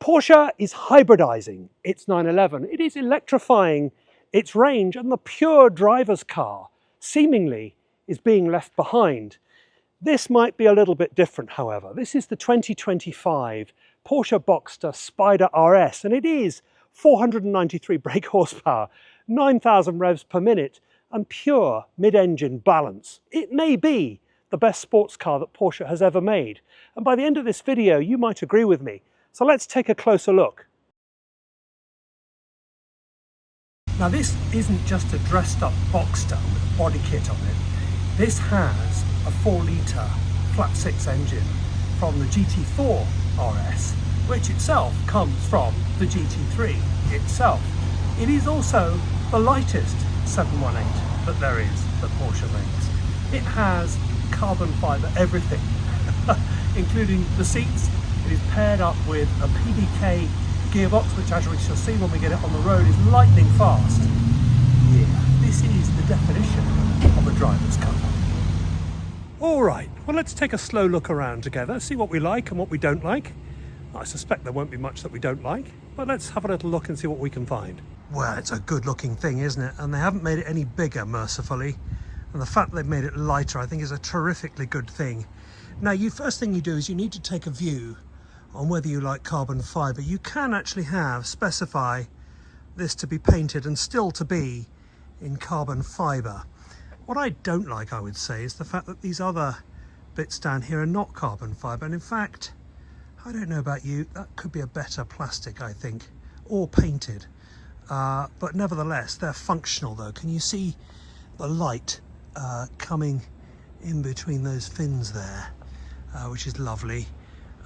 Porsche is hybridizing its 911. It is electrifying its range, and the pure driver's car seemingly is being left behind. This might be a little bit different, however. This is the 2025 Porsche Boxster Spyder RS, and it is 493 brake horsepower, 9,000 revs per minute, and pure mid-engine balance. It may be the best sports car that Porsche has ever made, and by the end of this video you might agree with me. So let's take a closer look. Now this isn't just a dressed up Boxster with a body kit on it. This has a 4-litre flat 6 engine from the GT4 RS, which itself comes from the GT3 itself. It is also the lightest 718 that there is that Porsche makes. It has carbon fibre everything, including the seats. It is paired up with a PDK gearbox, which, as we shall see when we get it on the road, is lightning fast. Yeah, this is the definition of a driver's car. All right, well, let's take a slow look around together, see what we like and what we don't like. I suspect there won't be much that we don't like, but let's have a little look and see what we can find. Well, it's a good looking thing, isn't it? And they haven't made it any bigger, mercifully. And the fact that they've made it lighter, I think, is a terrifically good thing. Now, first thing you do is you need to take a view on whether you like carbon fibre. You can actually specify this to be painted and still to be in carbon fibre. What I don't like, I would say, is the fact that these other bits down here are not carbon fibre. And in fact, I don't know about you, that could be a better plastic, I think, or painted. But nevertheless, they're functional though. Can you see the light coming in between those fins there, which is lovely.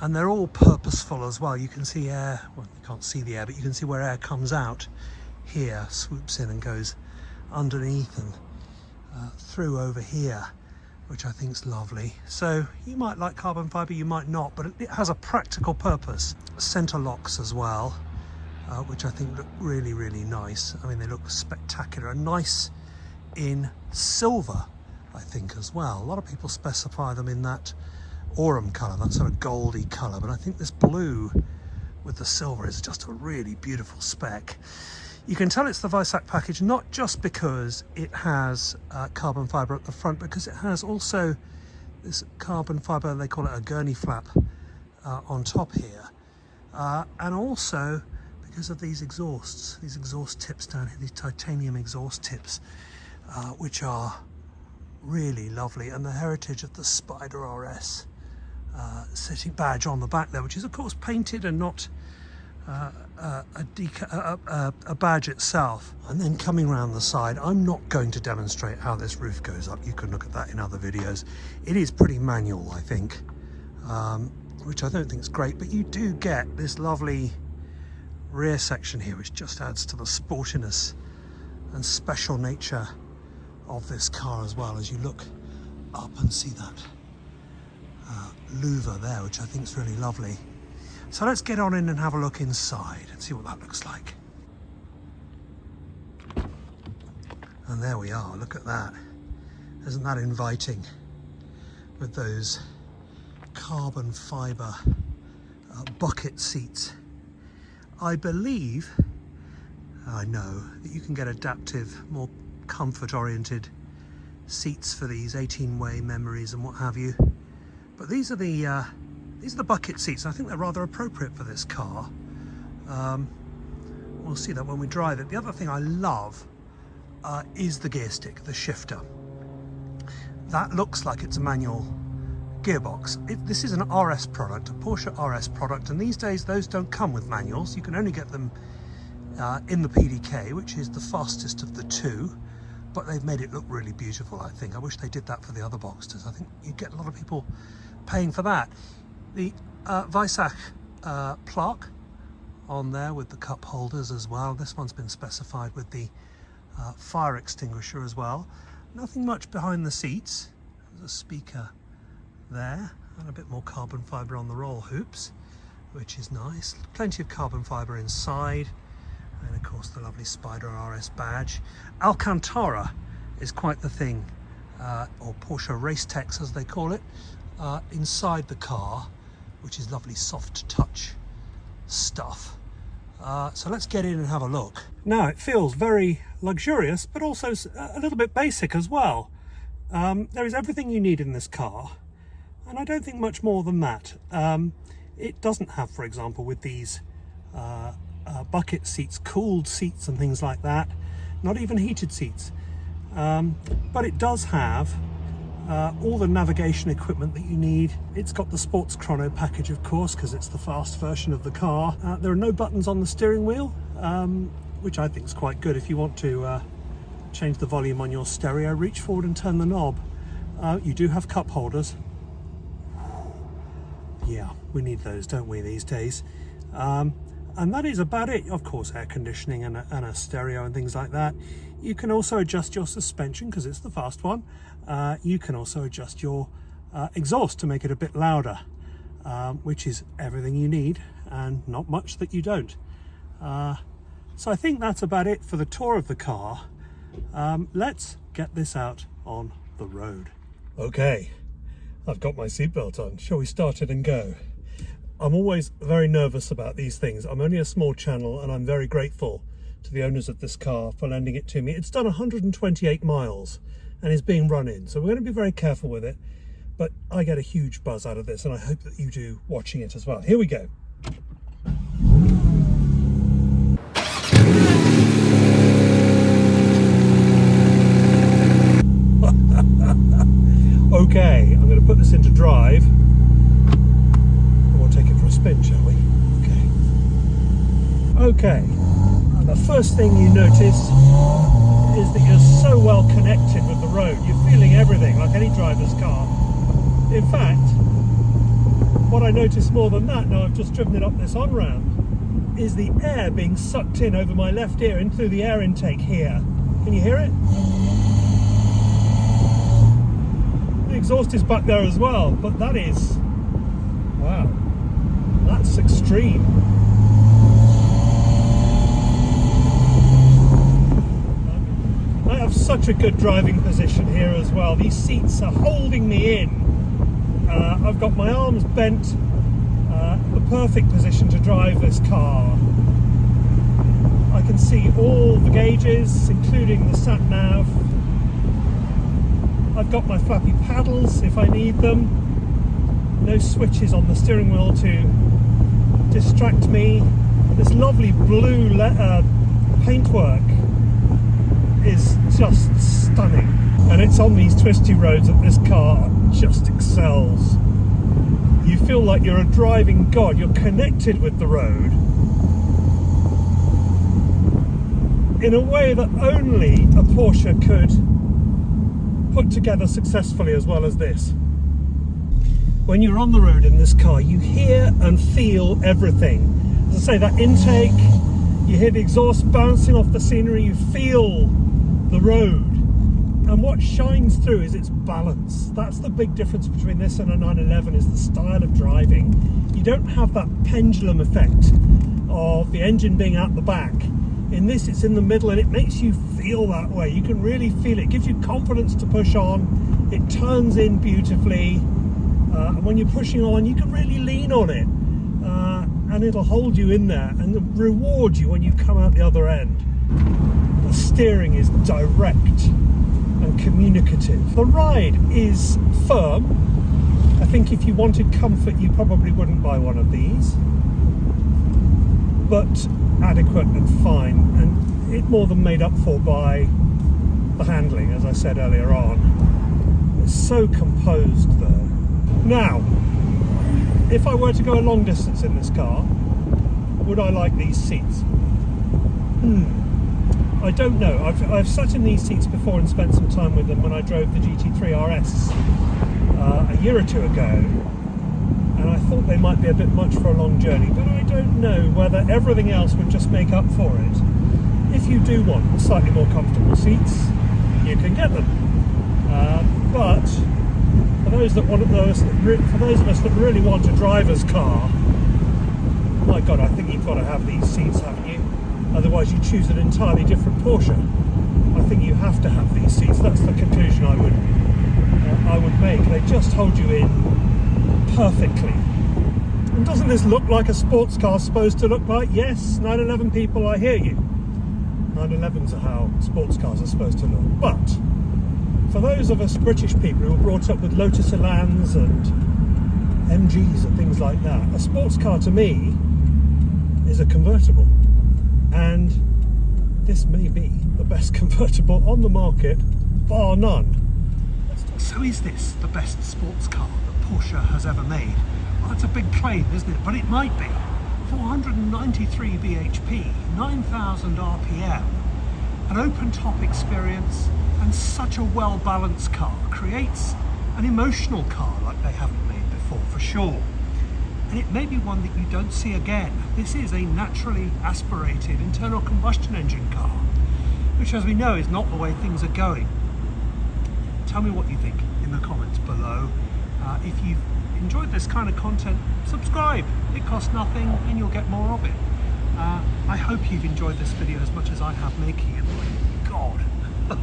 And they're all purposeful as well. You can see air, well, you can't see the air, but you can see where air comes out here, swoops in and goes underneath and through over here, which I think is lovely. So you might like carbon fibre, you might not, but it has a practical purpose. Centre locks as well, which I think look really, really nice. I mean, they look spectacular and nice in silver, I think, as well. A lot of people specify them in that aurum colour, that sort of goldy colour, but I think this blue with the silver is just a really beautiful spec. You can tell it's the Weissach package not just because it has carbon fibre at the front, because it has also this carbon fibre, they call it a gurney flap, on top here, and also because of these exhaust tips down here, these titanium exhaust tips, which are really lovely, and the heritage of the Spyder RS sitting badge on the back there, which is of course painted and not a badge itself. And then coming around the side, I'm not going to demonstrate how this roof goes up. You can look at that in other videos. It is pretty manual, I think, which I don't think is great, but you do get this lovely rear section here, which just adds to the sportiness and special nature of this car as well, as you look up and see that louver there, which I think is really lovely. So let's get on in and have a look inside and see what that looks like. And there we are, look at that. Isn't that inviting, with those carbon fibre bucket seats. I believe, I know, that you can get adaptive, more comfort-oriented seats for these 18-way memories and what have you. But these are the bucket seats. I think they're rather appropriate for this car. We'll see that when we drive it. The other thing I love is the gear stick, the shifter. That looks like it's a manual gearbox. This is an RS product, a Porsche RS product, and these days those don't come with manuals. You can only get them in the PDK, which is the fastest of the two, but they've made it look really beautiful, I think. I wish they did that for the other Boxsters. I think you'd get a lot of people paying for that. The Weissach plaque on there with the cup holders as well. This one's been specified with the fire extinguisher as well. Nothing much behind the seats. There's a speaker there and a bit more carbon fibre on the roll hoops, which is nice. Plenty of carbon fibre inside, and of course the lovely Spyder RS badge. Alcantara is quite the thing, or Porsche Race Tex as they call it, inside the car, which is lovely soft touch stuff. So let's get in and have a look. Now it feels very luxurious, but also a little bit basic as well. There is everything you need in this car, and I don't think much more than that. It doesn't have, for example, with these bucket seats, cooled seats and things like that, not even heated seats, but it does have all the navigation equipment that you need. It's got the sports chrono package, of course, because it's the fast version of the car. There are no buttons on the steering wheel, which I think is quite good. If you want to change the volume on your stereo, reach forward and turn the knob. You do have cup holders. Yeah, we need those, don't we, these days? And that is about it. Of course, air conditioning and a stereo and things like that. You can also adjust your suspension because it's the fast one. You can also adjust your exhaust to make it a bit louder, which is everything you need and not much that you don't. So I think that's about it for the tour of the car. Let's get this out on the road. Okay, I've got my seatbelt on. Shall we start it and go? I'm always very nervous about these things. I'm only a small channel and I'm very grateful to the owners of this car for lending it to me. It's done 128 miles and is being run in, so we're going to be very careful with it, but I get a huge buzz out of this and I hope that you do watching it as well. Here we go. Okay, I'm going to put this into drive. We'll take it for a spin, shall we? Okay, and the first thing you notice is that you're so well connected with the road. You're feeling everything like any driver's car. In fact, what I notice more than that, now I've just driven it up this on-ramp, is the air being sucked in over my left ear and through the air intake here. Can you hear it? The exhaust is back there as well, but that is, wow, that's extreme. I have such a good driving position here as well. These seats are holding me in. I've got my arms bent, the perfect position to drive this car. I can see all the gauges, including the sat nav. I've got my flappy paddles if I need them. No switches on the steering wheel to distract me. This lovely blue paintwork is just stunning. And it's on these twisty roads that this car just excels. You feel like you're a driving god. You're connected with the road in a way that only a Porsche could put together successfully as well as this. When you're on the road in this car, you hear and feel everything. As I say, that intake, you hear the exhaust bouncing off the scenery, you feel the road. And what shines through is its balance. That's the big difference between this and a 911, is the style of driving. You don't have that pendulum effect of the engine being out the back. In this, it's in the middle and it makes you feel that way. You can really feel it. It gives you confidence to push on. It turns in beautifully. And when you're pushing on, you can really lean on it. And it'll hold you in there and reward you when you come out the other end. The steering is direct and communicative. The ride is firm. I think if you wanted comfort, you probably wouldn't buy one of these. But adequate and fine, and it more than made up for by the handling, as I said earlier on. It's so composed though. Now, if I were to go a long distance in this car, would I like these seats? I don't know. I've sat in these seats before and spent some time with them when I drove the GT3 RS a year or two ago, and I thought they might be a bit much for a long journey, but I don't know whether everything else would just make up for it. If you do want slightly more comfortable seats, you can get them. But for those of us that really want a driver's car, my God, I think you've got to have these seats, haven't you? Otherwise, you choose an entirely different Porsche. I think you have to have these seats. That's the conclusion I would make. They just hold you in perfectly. And doesn't this look like a sports car supposed to look like? Yes, 911 people, I hear you. 911s are how sports cars are supposed to look. But for those of us British people who were brought up with Lotus Elans and MGs and things like that, a sports car to me is a convertible. And this may be the best convertible on the market, bar none. So is this the best sports car that Porsche has ever made? Well, that's a big claim, isn't it? But it might be. 493 bhp, 9,000 RPM, an open-top experience, and such a well-balanced car creates an emotional car like they haven't made before, for sure. And it may be one that you don't see again. This is a naturally aspirated internal combustion engine car, which, as we know, is not the way things are going. Tell me what you think in the comments below. If you've enjoyed this kind of content, subscribe. It costs nothing and you'll get more of it. I hope you've enjoyed this video as much as I have making it. My God,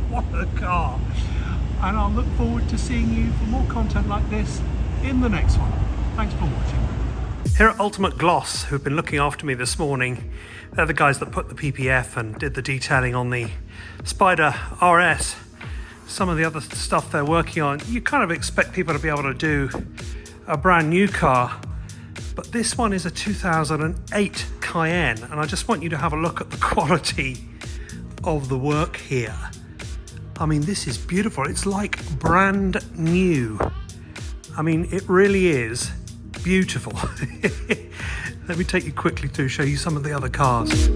what a car. And I'll look forward to seeing you for more content like this in the next one. Thanks for watching. Here at Ultimate Gloss, who've been looking after me this morning, they're the guys that put the PPF and did the detailing on the Spyder RS. Some of the other stuff they're working on, you kind of expect people to be able to do a brand new car, but this one is a 2008 Cayenne, and I just want you to have a look at the quality of the work here. I mean, this is beautiful. It's like brand new. I mean, it really is beautiful. Let me take you quickly to show you some of the other cars.